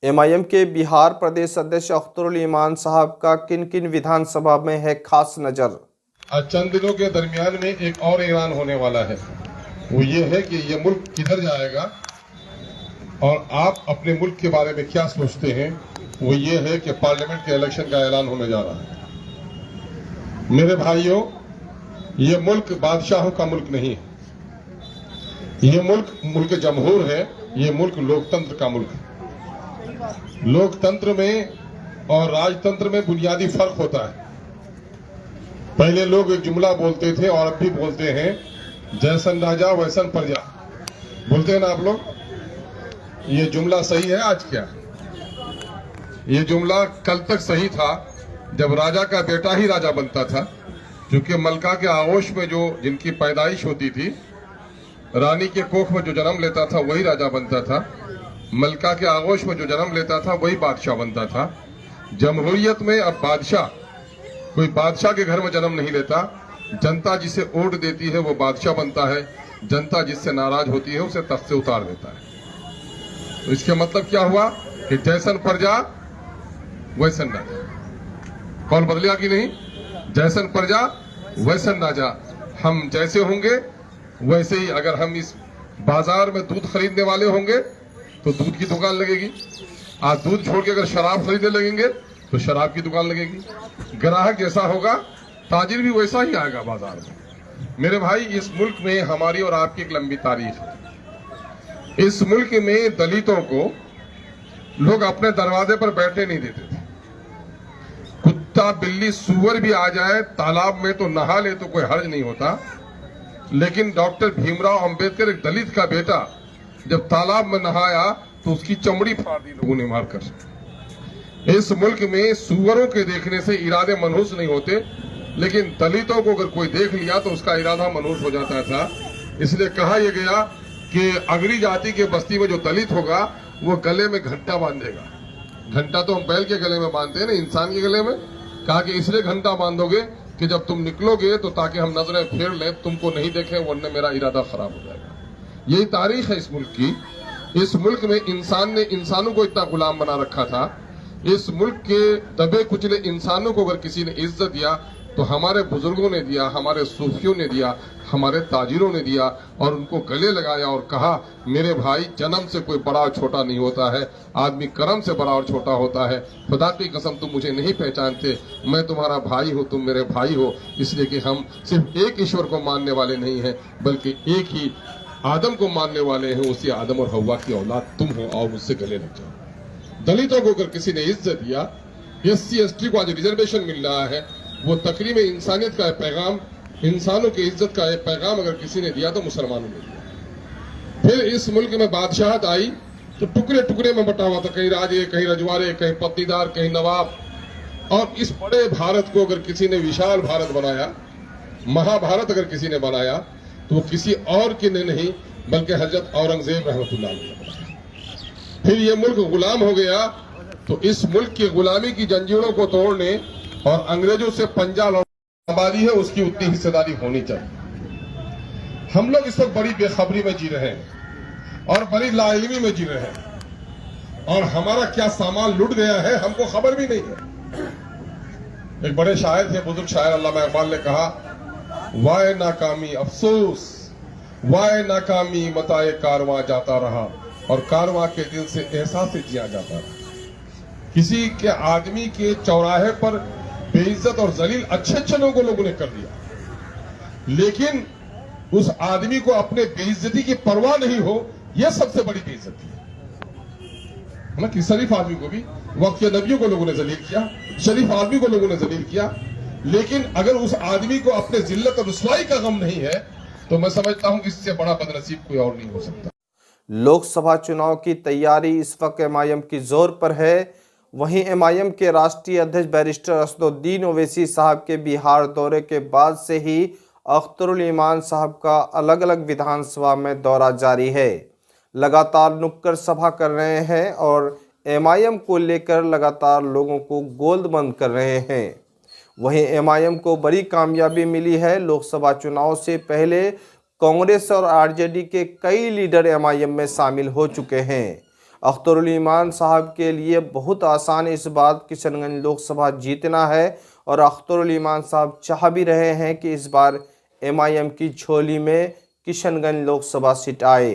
MIM के बिहार प्रदेश अध्यक्ष अख्तरुल ईमान साहब का किन किन विधानसभा में है खास नजर। चंद दिनों के दरमियान में एक और ऐलान होने वाला है। वो ये है कि ये मुल्क किधर जाएगा और आप अपने मुल्क के बारे में क्या सोचते हैं। वो ये है कि पार्लियामेंट के इलेक्शन का ऐलान होने जा रहा है। मेरे भाइयों, ये मुल्क बादशाहों का मुल्क नहीं है। ये मुल्क जमहूर है। ये मुल्क लोकतंत्र का मुल्क है। लोकतंत्र में और राजतंत्र में बुनियादी फर्क होता है। पहले लोग एक जुमला बोलते थे और अब भी बोलते हैं, जैसन राजा वैसन प्रजा। बोलते हैं ना आप लोग। ये जुमला सही है आज क्या? ये जुमला कल तक सही था जब राजा का बेटा ही राजा बनता था, क्योंकि मलका के आगोश में जो जिनकी पैदाइश होती थी, रानी के कोख में जो जन्म लेता था वही राजा बनता था। मलका के आगोश में जो जन्म लेता था वही बादशाह बनता था। जमहूरियत में अब बादशाह कोई बादशाह के घर में जन्म नहीं लेता। जनता जिसे वोट देती है वो बादशाह बनता है। जनता जिससे नाराज होती है उसे तख्त से उतार देता है। तो इसका मतलब क्या हुआ कि जैसन प्रजा वैसन राजा। कौन बदलेगा कि नहीं? जैसन प्रजा वैसन राजा। हम जैसे होंगे वैसे ही। अगर हम इस बाजार में दूध खरीदने वाले होंगे तो दूध की दुकान लगेगी। आज दूध छोड़ के अगर शराब खरीदने लगेंगे तो शराब की दुकान लगेगी। ग्राहक जैसा होगा ताजिर भी वैसा ही आएगा बाजार में। मेरे भाई, इस मुल्क में हमारी और आपकी एक लंबी तारीख है। इस मुल्क में दलितों को लोग अपने दरवाजे पर बैठने नहीं देते थे। कुत्ता बिल्ली सूअर भी आ जाए तालाब में तो नहा ले तो कोई हर्ज नहीं होता। लेकिन डॉक्टर भीमराव अंबेडकर, एक दलित का बेटा, जब तालाब में नहाया तो उसकी चमड़ी फाड़ दी लोगों ने मारकर। इस मुल्क में सूअरों के देखने से इरादे मनहूस नहीं होते, लेकिन दलितों को अगर कोई देख लिया तो उसका इरादा मनहूस हो जाता था। इसलिए कहा यह गया कि अगड़ी जाति के बस्ती में जो दलित होगा वो गले में घंटा बांधेगा। घंटा तो हम बैल के गले में बांधते हैं ना, इंसान के गले में। कहा कि इसलिए घंटा बांधोगे कि जब तुम निकलोगे तो ताकि हम नजरें फेर लें, तुमको नहीं देखें, वरना मेरा इरादा खराब हो जाएगा। यही तारीख है इस मुल्क की। इस मुल्क में इंसान ने इंसानों को इतना गुलाम बना रखा था। इस मुल्क के दबे कुचले इंसानों को अगर किसी ने इज्जत दिया तो हमारे बुजुर्गों ने दिया, हमारे सूफियों ने दिया, हमारे ताजिरों ने दिया, और उनको गले लगाया और कहा, मेरे भाई, जन्म से कोई बड़ा और छोटा नहीं होता है, आदमी कर्म से बड़ा और छोटा होता है। खुदा की कसम तुम मुझे नहीं पहचानते, मैं तुम्हारा भाई हूँ, तुम मेरे भाई हो। इसलिए कि हम सिर्फ एक ईश्वर को मानने वाले नहीं हैं, बल्कि एक ही आदम को मानने वाले हैं। उसी आदम और हव्वा की औलाद तुम हो, और मुझसे गले लग जाओ। दलितों को अगर किसी ने इज्जत दिया, एससी एसटी को आज रिजर्वेशन मिल रहा है, वो तकरीब इंसानियत का पैगाम, इंसानों की इज्जत का एक पैगाम अगर किसी ने दिया तो मुसलमानों ने दिया। फिर इस मुल्क में बादशाहत आई तो टुकड़े टुकड़े में बटा हुआ था। कहीं राजे, कहीं रजवाड़े, कहीं पत्नीदार, कहीं नवाब। और इस बड़े भारत को अगर किसी ने विशाल भारत बनाया, महाभारत अगर किसी ने बनाया, तो वो किसी और के ने नहीं बल्कि हजरत औरंगजेब रहमतुल्लाह अलैह ने बनाया। फिर ये मुल्क गुलाम हो गया तो इस मुल्क की गुलामी की जंजीरों को तोड़ने और अंग्रेजों से पंजा लौटाने आबादी है उसकी उतनी हिस्सेदारी होनी चाहिए। हम लोग इस वक्त बड़ी बेखबरी में जी रहे हैं और बड़ी लाइल्मी में जी रहे हैं, और हमारा क्या सामान लुट गया है हमको खबर भी नहीं है। एक बड़े शायर थे, बुजुर्ग शायर अल्लामा इकबाल ने कहा, वाए नाकामी अफसोस, वाए नाकामी मताए कारवां जाता रहा, और कारवां के दिल से एहसास से जिया जाता रहा। किसी के आदमी के चौराहे पर बेइज्जत और जलील अच्छे लोगों ने कर दिया, लेकिन उस आदमी को अपने बेइज्जती की परवाह नहीं हो, यह सबसे बड़ी बेइज्जती है ना। कि शरीफ आदमी को भी वक्त के नबियों को लोगों ने जलील किया, शरीफ आदमी को लोगों ने जलील किया, लेकिन अगर उस आदमी को अपने जिल्लत और रुसवाई का गम नहीं है तो मैं समझता हूं कि इससे बड़ा बदनसीब कोई और नहीं हो सकता। लोकसभा चुनाव की तैयारी इस वक्त एमआईएम की जोर पर है। वहीं एमआईएम के राष्ट्रीय अध्यक्ष बैरिस्टर असदुद्दीन ओवैसी साहब के बिहार दौरे के बाद से ही अख्तरुल ईमान साहब का अलग अलग विधानसभा में दौरा जारी है। लगातार नुक्कड़ सभा कर रहे हैं और एमआईएम को लेकर लगातार लोगों को गोलबंद कर रहे हैं। वहीं एमआईएम को बड़ी कामयाबी मिली है। लोकसभा चुनाव से पहले कांग्रेस और आरजेडी के कई लीडर एमआईएम में शामिल हो चुके हैं। अख्तरुल ईमान साहब के लिए बहुत आसान इस बार किशनगंज लोकसभा जीतना है और अख्तरुल ईमान साहब चाह भी रहे हैं कि इस बार एमआईएम की झोली में किशनगंज लोकसभा सीट आए।